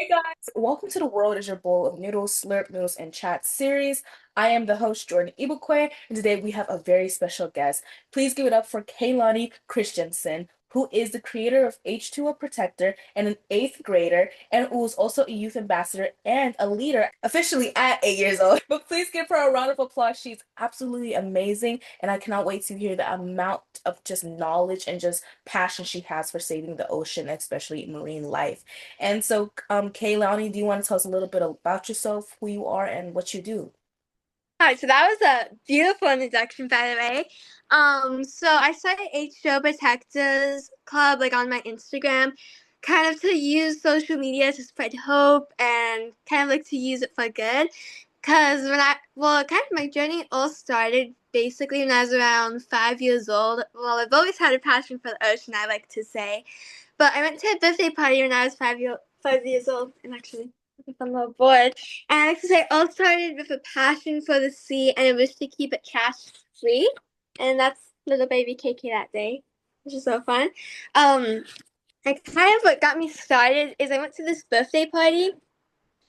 Hey guys, welcome to the World is Your Bowl of Noodles, Slurp Noodles, and Chat series. I am the host, Jordan Ibukwe, and today we have a very special guest. Please give it up for Kaylani Christensen, who is the creator of H2O Protector and an eighth grader, and who is also a youth ambassador and a leader officially at 8 years old. But please give her a round of applause. She's absolutely amazing, and I cannot wait to hear the amount of just knowledge and just passion she has for saving the ocean, especially marine life. And so, Kaylani, do you want to tell us a little bit about yourself, who you are, and what you do? Hi, so that was a beautiful introduction, by the way. So I started H2O Protectors Club like on my Instagram, kind of to use social media to spread hope and kind of like to use it for good. Cause kind of my journey all started basically when I was around 5 years old. Well, I've always had a passion for the ocean, I like to say. But I went to a birthday party when I was 5 years old, and actually, if I'm not bored. And I like to say, it all started with a passion for the sea and a wish to keep it trash free. And that's little baby KK that day, which is so fun. Um, like kind of what got me started is I went to this birthday party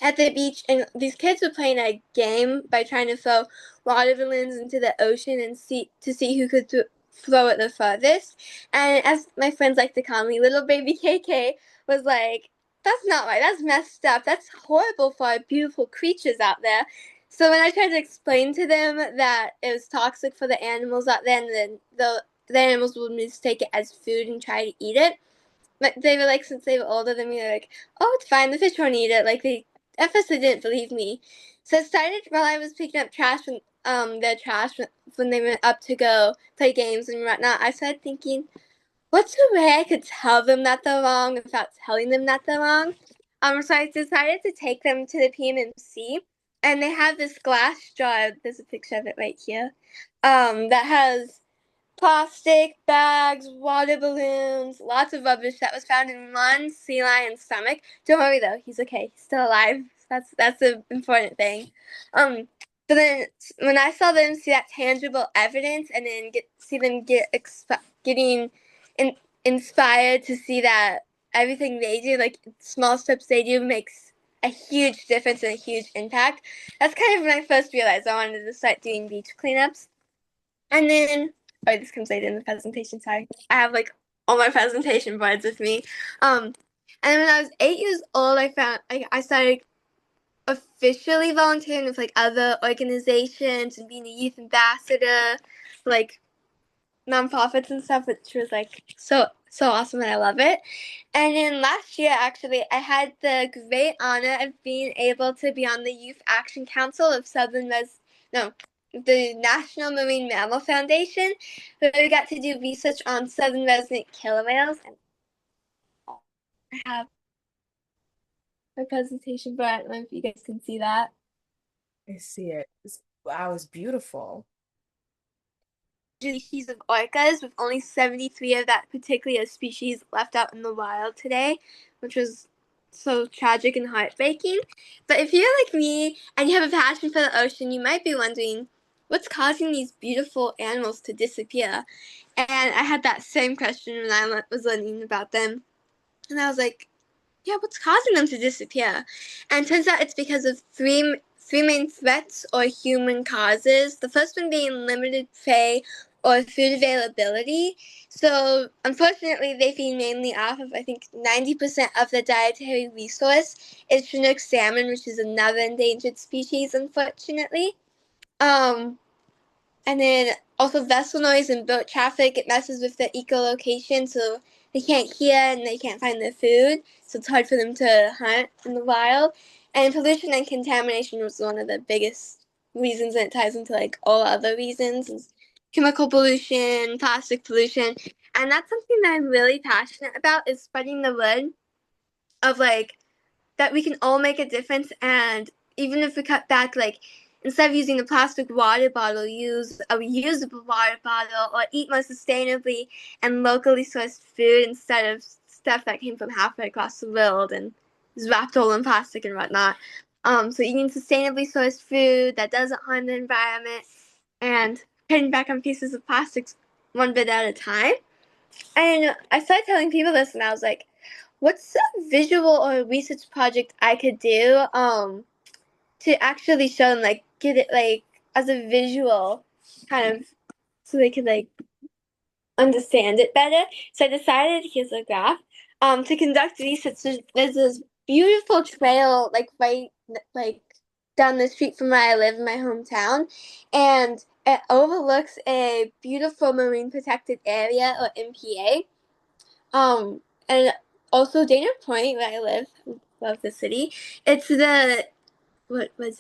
at the beach, and these kids were playing a game by trying to throw water balloons into the ocean and see who could throw it the furthest. And as my friends like to call me, little baby KK was like, "That's not right. That's messed up. That's horrible for our beautiful creatures out there." So when I tried to explain to them that it was toxic for the animals out there, and then the animals would mistake it as food and try to eat it, but they were like, since they were older than me, they're like, "Oh, it's fine. The fish won't eat it." Like they at first they didn't believe me. So it started while I was picking up trash when their trash when they went up to go play games and whatnot. I started thinking, what's a way I could tell them that they're wrong without telling them that they're wrong? So I decided to take them to the PMMC, and they have this glass jar. There's a picture of it right here. That has plastic bags, water balloons, lots of rubbish that was found in one sea lion's stomach. Don't worry though, he's okay. He's still alive. That's the important thing. Um, but then when I saw them see that tangible evidence, and then see them getting in, inspired to see that everything they do, like small steps they do, makes a huge difference and a huge impact. That's kind of when I first realized I wanted to start doing beach cleanups. And then, oh, this comes later in the presentation. Sorry, I have like all my presentation boards with me. Um, and when I was 8 years old, I started officially volunteering with like other organizations and being a youth ambassador, like nonprofits and stuff, which was like so awesome, and I love it. And then last year, actually, I had the great honor of being able to be on the Youth Action Council of the National Marine Mammal Foundation, where we got to do research on southern resident killer whales. And I have my presentation, but I don't know if you guys can see that. I see it. Wow, it's beautiful. Species of orcas, with only 73 of that particular species left out in the wild today, which was so tragic and heartbreaking. But if you're like me and you have a passion for the ocean, you might be wondering what's causing these beautiful animals to disappear. And I had that same question when I was learning about them. And I was like, yeah, what's causing them to disappear? And it turns out it's because of three main threats or human causes. The first one being limited prey or food availability. So unfortunately, they feed mainly off of, I think, 90% of the dietary resource is Chinook salmon, which is another endangered species, unfortunately. Um, and then also vessel noise and boat traffic, it messes with the echolocation, so they can't hear and they can't find their food, so it's hard for them to hunt in the wild. And pollution and contamination was one of the biggest reasons, and it ties into like all other reasons. Chemical pollution, plastic pollution, and that's something that I'm really passionate about, is spreading the word of like that we can all make a difference. And even if we cut back, like instead of using a plastic water bottle, use a reusable water bottle, or eat more sustainably and locally sourced food instead of stuff that came from halfway across the world and is wrapped all in plastic and whatnot. So eating sustainably sourced food that doesn't harm the environment, and cutting back on pieces of plastics one bit at a time. And I started telling people this, and I was like, what's a visual or research project I could do to actually show them, like get it like as a visual kind of, so they could like understand it better. So I decided, here's a graph, to conduct research. There's this beautiful trail, like right, like down the street from where I live in my hometown, and it overlooks a beautiful marine protected area, or MPA. And also Dana Point, where I live, love the city. It's the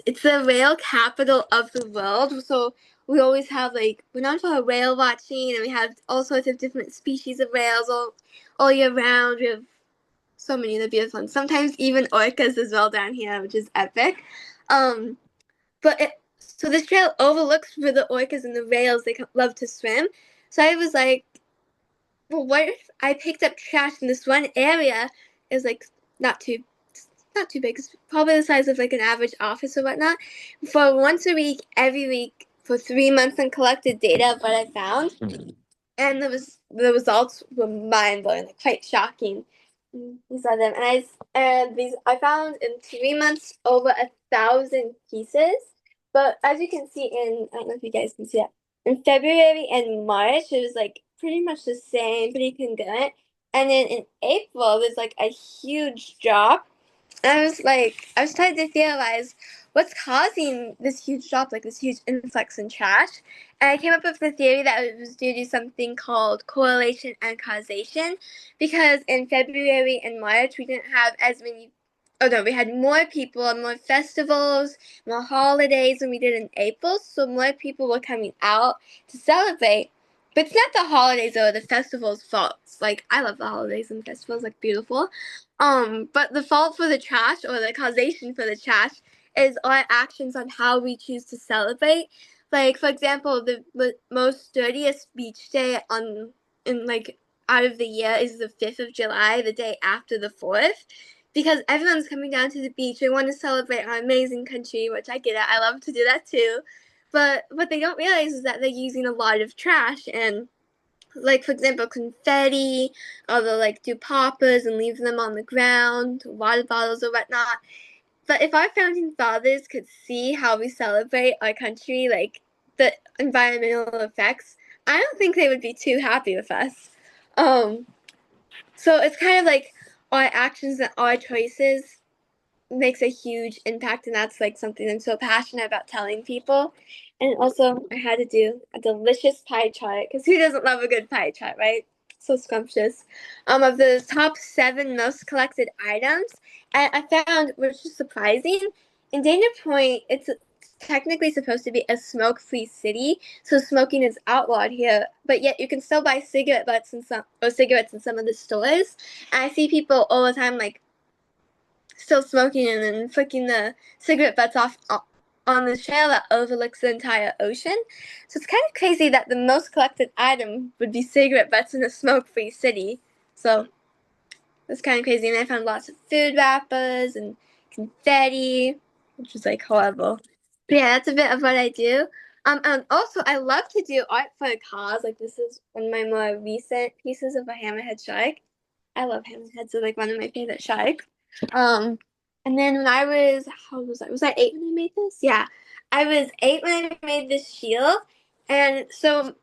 it's the rail capital of the world. So we always have like, we're known for whale watching, and we have all sorts of different species of whales all year round. We have so many of the beautiful ones. Sometimes even orcas as well down here, which is epic. Um, but so this trail overlooks where the orcas and the whales they love to swim. So I was like, well, what if I picked up trash in this one area? Is like not too not too big. It's probably the size of like an average office or whatnot. For once a week, every week, for 3 months, and collected data of what I found, and the results were mind blowing, like quite shocking. We saw them, and these I found in 3 months over 1,000 pieces. But as you can see I don't know if you guys can see that, in February and March it was like pretty much the same, pretty congruent, and then in April there's like a huge drop. I was trying to theorize what's causing this huge drop, like this huge influx in trash. And I came up with the theory that it was due to something called correlation and causation. Because in February and March, we didn't have as many, oh no, we had more people and more festivals, more holidays than we did in April. So more people were coming out to celebrate. But it's not the holidays or the festivals' fault. Like, I love the holidays and festivals, like, beautiful. But the fault for the trash, or the causation for the trash, is our actions on how we choose to celebrate. Like, for example, the most dirtiest beach day in like out of the year is the 5th of July, the day after the 4th, because everyone's coming down to the beach. They want to celebrate our amazing country, which I get it. I love to do that too. But what they don't realize is that they're using a lot of trash, and like for example confetti, or they'll like do poppers and leave them on the ground, water bottles or whatnot. But if our founding fathers could see how we celebrate our country, like the environmental effects, I don't think they would be too happy with us. um so it's kind of like our actions and our choices makes a huge impact, and that's like something I'm so passionate about telling people. And also I had to do a delicious pie chart, because who doesn't love a good pie chart, right? So scrumptious. Of the top 7 most collected items, and I found, which is surprising, in Dana Point it's technically supposed to be a smoke-free city, so smoking is outlawed here, but yet you can still buy cigarettes in some of the stores. And I see people all the time like still smoking and then flicking the cigarette butts off on the trail that overlooks the entire ocean. So it's kind of crazy that the most collected item would be cigarette butts in a smoke-free city. So it's kind of crazy. And I found lots of food wrappers and confetti, which was like horrible. But yeah, that's a bit of what I do. And also I love to do art for cars. Like this is one of my more recent pieces of a hammerhead shark. I love hammerheads. They're like one of my favorite sharks. Um, and then when I was, how old was I? Was I 8 when I made this? Yeah, I was 8 when I made this shield. And so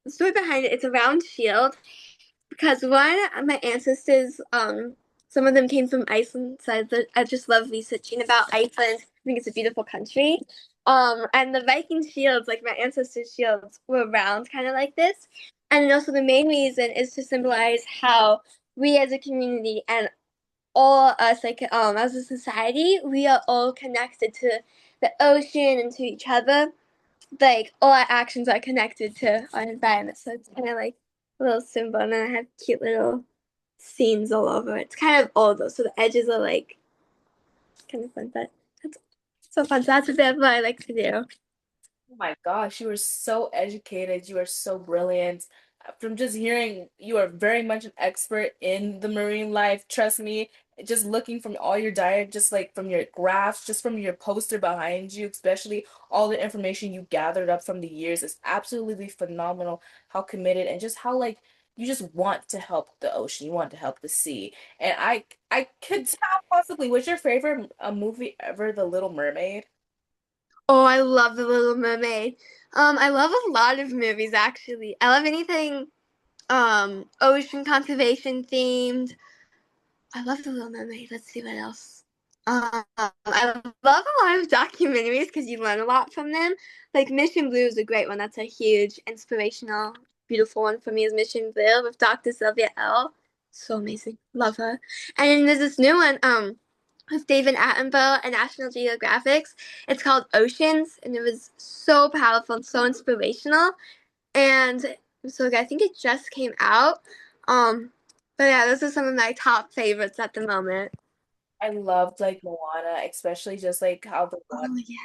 the story behind it, it's a round shield because one of my ancestors, some of them came from Iceland, so I just love researching about Iceland. I think it's a beautiful country. And the Viking shields, like my ancestors' shields, were round, kind of like this. And also the main reason is to symbolize how we as a community and all us, like as a society, we are all connected to the ocean and to each other. Like all our actions are connected to our environment, so it's kind of like a little symbol. And then I have cute little scenes all over. It's kind of old though, so the edges are like kind of fun. But that's so fun. So that's a bit of what I like to do. Oh my gosh, you are so educated. You are so brilliant. From just hearing, you are very much an expert in the marine life. Trust me, just looking from all your diet, just like from your graphs, just from your poster behind you, especially all the information you gathered up from the years is absolutely phenomenal. How committed and just how like you just want to help the ocean, you want to help the sea. And I could tell possibly, was your favorite movie ever The Little Mermaid? Oh, I love The Little Mermaid. I love a lot of movies actually. I love anything ocean conservation themed. I love The Little Mermaid. Let's see what else. I love a lot of documentaries because you learn a lot from them. Like Mission Blue is a great one. That's a huge inspirational, beautiful one for me. Is Mission Blue with Dr. Sylvia L. So amazing. Love her. And then there's this new one with David Attenborough and National Geographics. It's called Oceans, and it was so powerful and so inspirational. And so I think it just came out. Um, but yeah, those are some of my top favorites at the moment. I loved like Moana, especially just like how the water, Oh yeah.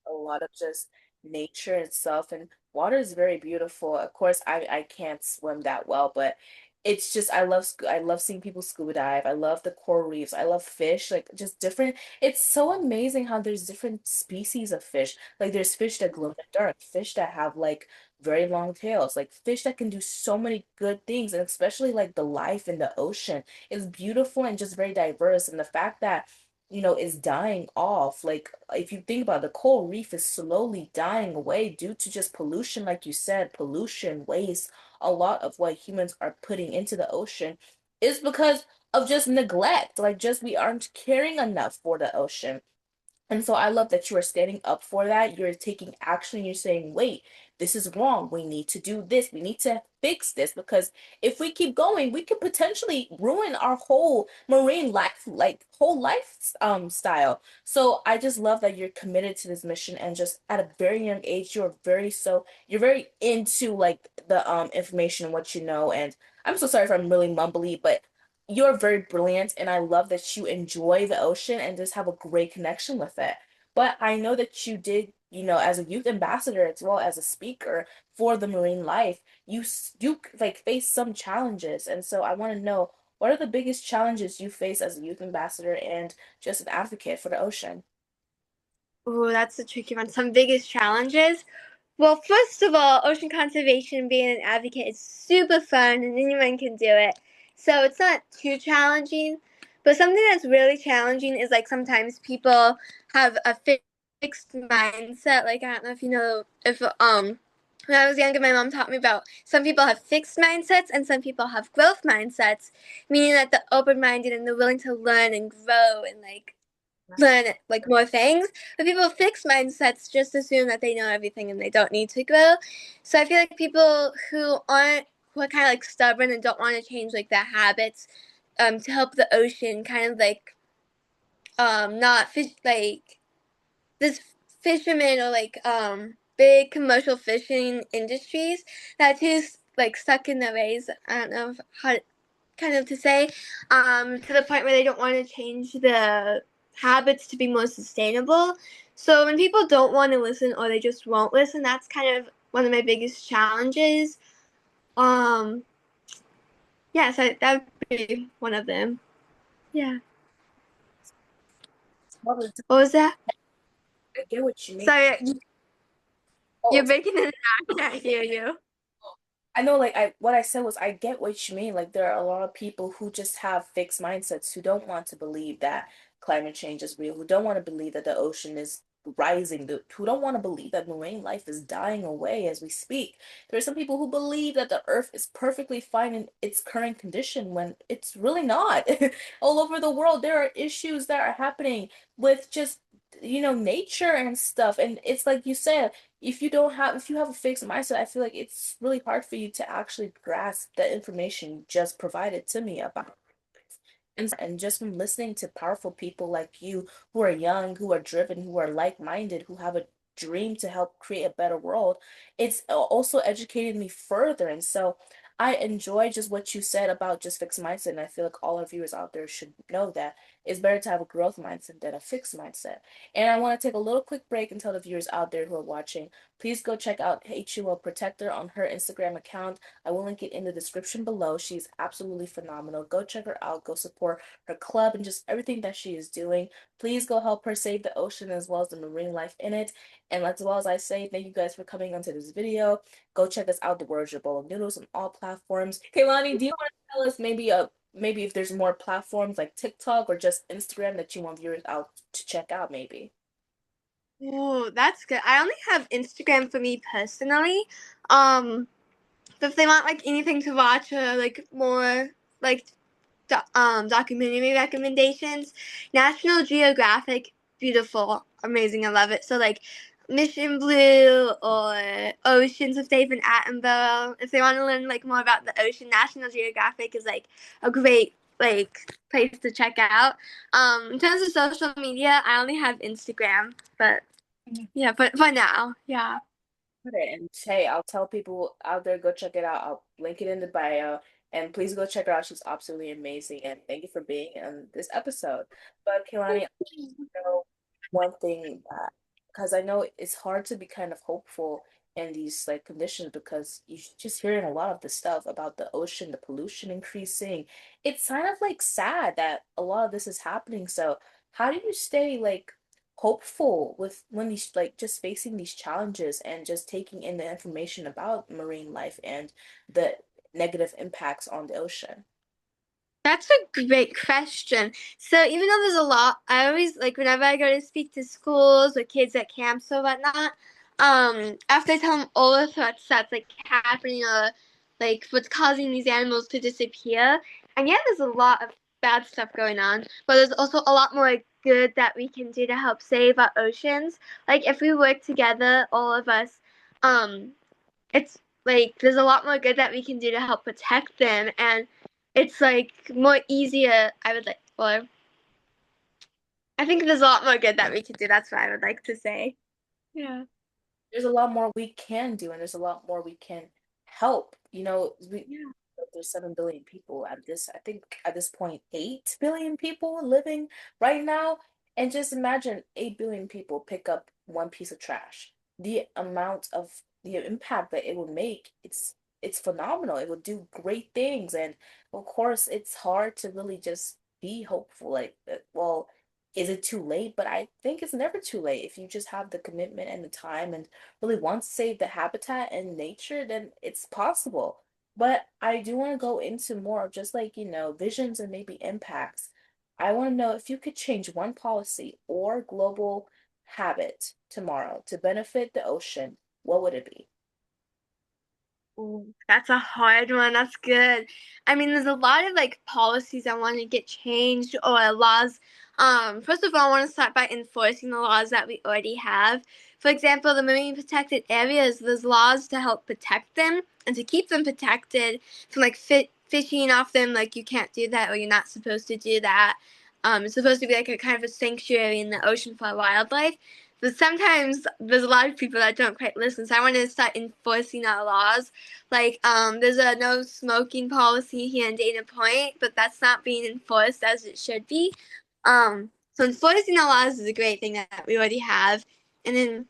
a lot of just nature itself, and water is very beautiful. Of course, I can't swim that well, but it's just I love seeing people scuba dive. I love the coral reefs. I love fish, like just different. It's so amazing how there's different species of fish. Like there's fish that glow in the dark, fish that have like very long tails, like fish that can do so many good things, and especially like the life in the ocean is beautiful and just very diverse. And the fact that is dying off. Like, if you think about it, the coral reef is slowly dying away due to just pollution, like you said, pollution, waste, a lot of what humans are putting into the ocean is because of just neglect. Like, just we aren't caring enough for the ocean. And so I love that you are standing up for that. You're taking action. You're saying, wait, this is wrong. We need to do this. We need to fix this because if we keep going, we could potentially ruin our whole marine life, like whole life style. So I just love that you're committed to this mission and just at a very young age, you're very into like the information and what you know. And I'm so sorry if I'm really mumbly, but you're very brilliant, and I love that you enjoy the ocean and just have a great connection with it. But I know that you did, as a youth ambassador as well as a speaker for the marine life, you like face some challenges. And so I want to know, what are the biggest challenges you face as a youth ambassador and just an advocate for the ocean? Oh, that's a tricky one. Some biggest challenges. Well, first of all, ocean conservation, being an advocate is super fun and anyone can do it. So it's not too challenging. But something that's really challenging is like sometimes people have a fixed mindset. Like I don't know if you know if when I was younger, my mom taught me about some people have fixed mindsets and some people have growth mindsets, meaning that they're open minded and they're willing to learn and grow and like learn like more things. But people with fixed mindsets just assume that they know everything and they don't need to grow. So I feel like people who are kind of like stubborn and don't want to change like their habits to help the ocean kind of like not fish like this fishermen or like big commercial fishing industries that too like stuck in their ways. I don't know how kind of to say, to the point where they don't want to change the habits to be more sustainable. So when people don't want to listen or they just won't listen, that's kind of one of my biggest challenges. Um, yeah, so that would be one of them. Yeah. Well, What was that? I get what you mean. Sorry, you're Oh, making it. I can't hear you. I know, like what I said was I get what you mean. Like there are a lot of people who just have fixed mindsets who don't want to believe that climate change is real, who don't want to believe that the ocean is rising, who don't want to believe that marine life is dying away as we speak. There are some people who believe that the earth is perfectly fine in its current condition when it's really not. All over the world, there are issues that are happening with just nature and stuff. And it's like you said, if you have a fixed mindset, I feel like it's really hard for you to actually grasp the information you just provided to me about. And just from listening to powerful people like you who are young, who are driven, who are like-minded, who have a dream to help create a better world, it's also educated me further. And so I enjoy just what you said about just fixed mindset. And I feel like all our viewers out there should know that it's better to have a growth mindset than a fixed mindset. And I want to take a little quick break and tell the viewers out there who are watching, please go check out H2O Protector on her Instagram account. I will link it in the description below. She's absolutely phenomenal. Go check her out. Go support her club and just everything that she is doing. Please go help her save the ocean as well as the marine life in it. And as well as I say, thank you guys for coming onto this video. go check us out, The World Your Bowl of Noodles on all platforms. Kaylani, do you want to tell us maybe if there's more platforms like TikTok or just Instagram that you want viewers out to check out maybe? Oh, that's good. I only have Instagram for me personally. Um, but if they want like anything to watch or like more like documentary recommendations, National Geographic, beautiful, amazing, I love it. So like Mission Blue or Oceans of David Attenborough. If they want to learn like more about the ocean, National Geographic is like a great like place to check out. In terms of social media, I only have Instagram, but yeah, but for now, yeah. Okay, and hey, I'll tell people out there, go check it out. I'll link it in the bio. And please go check her out. She's absolutely amazing. And thank you for being on this episode. But Kehlani, know one thing that because I know it's hard to be kind of hopeful in these like conditions because you just hearing a lot of the stuff about the ocean, the pollution increasing. It's kind of like sad that a lot of this is happening. So how do you stay like hopeful with when these like just facing these challenges and just taking in the information about marine life and the negative impacts on the ocean? That's a great question. So even though there's a lot, I always like whenever I go to speak to schools or kids at camps or whatnot. After I tell them all the threats that's like happening or like what's causing these animals to disappear, and yeah, there's a lot of bad stuff going on, but there's also a lot more good that we can do to help save our oceans. Like if we work together, all of us, um, it's like there's a lot more good that we can do to help protect them, and it's like more easier. I would like, or I think there's a lot more good that we can do. That's what I would like to say. Yeah. There's a lot more we can do and there's a lot more we can help. Yeah. There's 7 billion people at this, I think at this point, 8 billion people living right now. And just imagine 8 billion people pick up one piece of trash. The impact that it would make, it's phenomenal. It would do great things. And of course, it's hard to really just be hopeful. Like, well, is it too late? But I think it's never too late. If you just have the commitment and the time and really want to save the habitat and nature, then it's possible. But I do want to go into more of just like, visions and maybe impacts. I want to know if you could change one policy or global habit tomorrow to benefit the ocean, what would it be? Ooh, that's a hard one. That's good. I mean, there's a lot of like policies I want to get changed or laws. First of all, I want to start by enforcing the laws that we already have. For example, the marine protected areas, there's laws to help protect them and to keep them protected from like fishing off them. Like you can't do that or you're not supposed to do that. It's supposed to be like a kind of a sanctuary in the ocean for wildlife. But sometimes there's a lot of people that don't quite listen. So I want to start enforcing our laws like, there's a no smoking policy here in Dana Point, but that's not being enforced as it should be. So enforcing the laws is a great thing that we already have, and then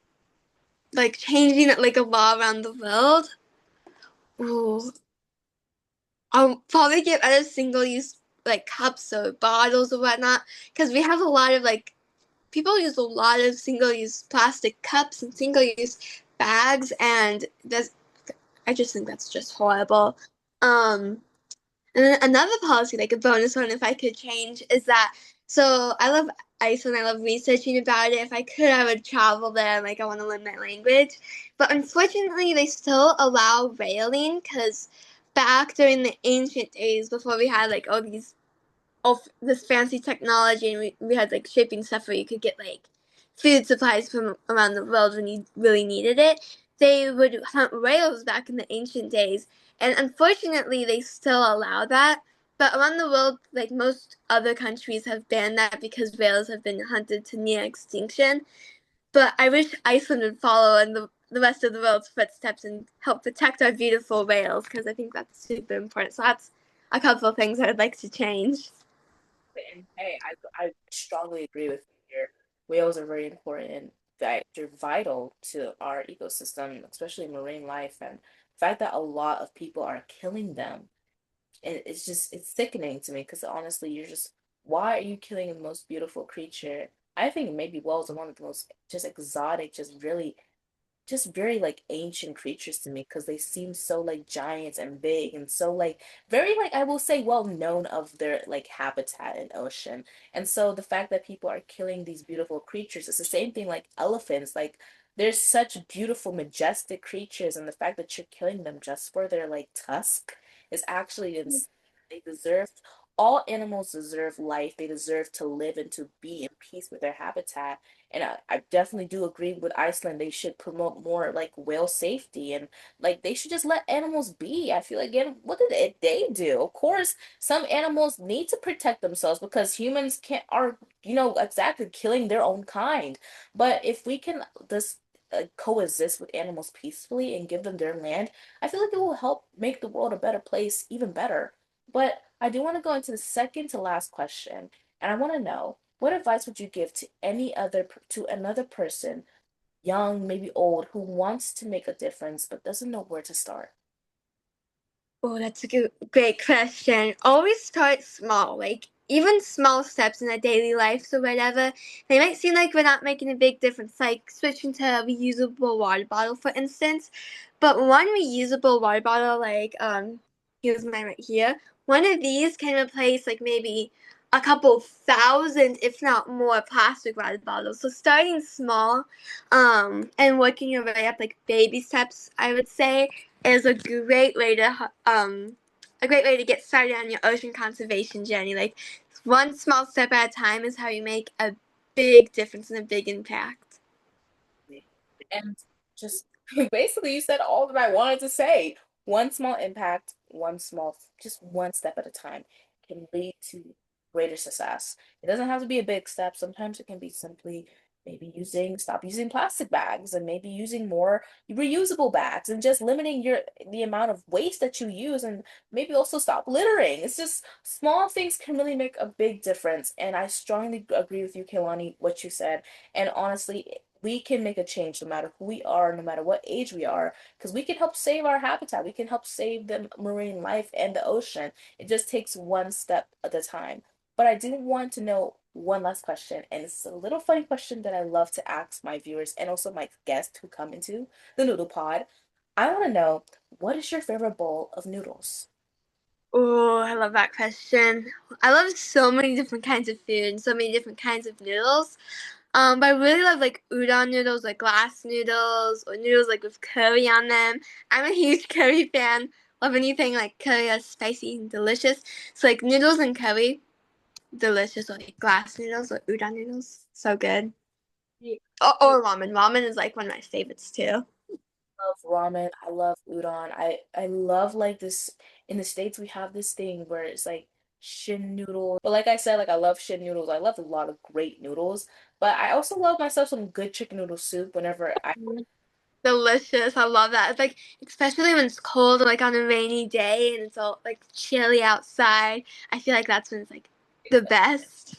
like changing it like a law around the world. Ooh, I'll probably get rid of single-use like cups or bottles or whatnot because we have a lot of like people use a lot of single-use plastic cups and single-use bags, and that's I just think that's just horrible. Um, And then another policy, like a bonus one, if I could change, is that so I love Iceland. I love researching about it. If I could, I would travel there. Like I want to learn that language, but unfortunately, they still allow whaling because back during the ancient days, before we had like all this fancy technology, and we had like shipping stuff where you could get like food supplies from around the world when you really needed it. They would hunt whales back in the ancient days, and unfortunately, they still allow that. But around the world, like most other countries have banned that because whales have been hunted to near extinction. But I wish Iceland would follow in the rest of the world's footsteps and help protect our beautiful whales because I think that's super important. So that's a couple of things I'd like to change. And hey, I strongly agree with you here. Whales are very important and they're vital to our ecosystem, especially marine life. And the fact that a lot of people are killing them, and it's sickening to me because honestly, why are you killing the most beautiful creature? I think maybe whales are one of the most just exotic, just really just very like ancient creatures to me because they seem so like giants and big and so like very like I will say well known of their like habitat and ocean. And so the fact that people are killing these beautiful creatures, it's the same thing like elephants. Like there's such beautiful, majestic creatures, and the fact that you're killing them just for their like tusk is actually insane. They deserve all animals deserve life. They deserve to live and to be in peace with their habitat. And I definitely do agree with Iceland. They should promote more like whale safety and like they should just let animals be. I feel like again, what did they do? Of course, some animals need to protect themselves because humans can't are exactly killing their own kind. But if we can just coexist with animals peacefully and give them their land, I feel like it will help make the world a better place, even better. But I do want to go into the second to last question, and I want to know what advice would you give to another person, young, maybe old, who wants to make a difference but doesn't know where to start? Oh, that's a great question. Always start small, like even small steps in a daily life. So whatever, they might seem like we're not making a big difference, like switching to a reusable water bottle, for instance. But one reusable water bottle, like here's mine right here. One of these can replace like maybe a couple thousand, if not more, plastic water bottles. So starting small, and working your way up, like baby steps, I would say is a great way to get started on your ocean conservation journey. Like one small step at a time is how you make a big difference and a big impact. And just basically, you said all that I wanted to say. One small impact, just one step at a time can lead to greater success. It doesn't have to be a big step. Sometimes it can be simply maybe stop using plastic bags and maybe using more reusable bags and just limiting the amount of waste that you use and maybe also stop littering. It's just small things can really make a big difference. And I strongly agree with you, Kehlani, what you said. And honestly, we can make a change no matter who we are, no matter what age we are, because we can help save our habitat. We can help save the marine life and the ocean. It just takes one step at a time. But I did want to know one last question, and it's a little funny question that I love to ask my viewers and also my guests who come into the Noodle Pod. I want to know, what is your favorite bowl of noodles? Oh, I love that question. I love so many different kinds of food and so many different kinds of noodles. But I really love like udon noodles, like glass noodles, or noodles like with curry on them. I'm a huge curry fan. Love anything like curry that's spicy and delicious. So like noodles and curry, delicious. Or like glass noodles or udon noodles, so good. Or ramen. Ramen is like one of my favorites too. Love ramen. I love udon. I love like this in the States we have this thing where it's like shin noodles. But like I said, like I love shin noodles. I love a lot of great noodles. But I also love myself some good chicken noodle soup whenever I Delicious. I love that. It's like especially when it's cold, like on a rainy day and it's all like chilly outside. I feel like that's when it's like the best.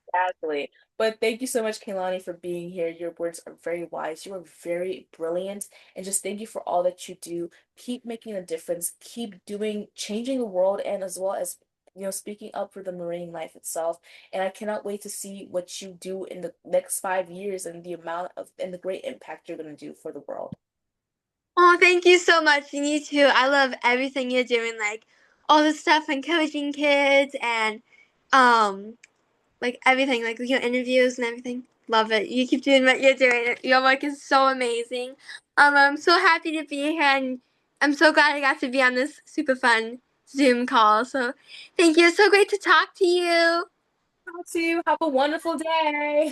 exactly. But thank you so much, Kaylani, for being here. Your words are very wise. You are very brilliant. And just thank you for all that you do. Keep making a difference. Keep changing the world, and as well as, speaking up for the marine life itself. And I cannot wait to see what you do in the next 5 years and the great impact you're going to do for the world. Oh, thank you so much. And you too. I love everything you're doing, like all the stuff encouraging kids and um like everything, like your interviews and everything. Love it. You keep doing what you're doing. Your work is so amazing. I'm so happy to be here and I'm so glad I got to be on this super fun Zoom call. So thank you. It's so great to talk to you. Talk to you. Have a wonderful day.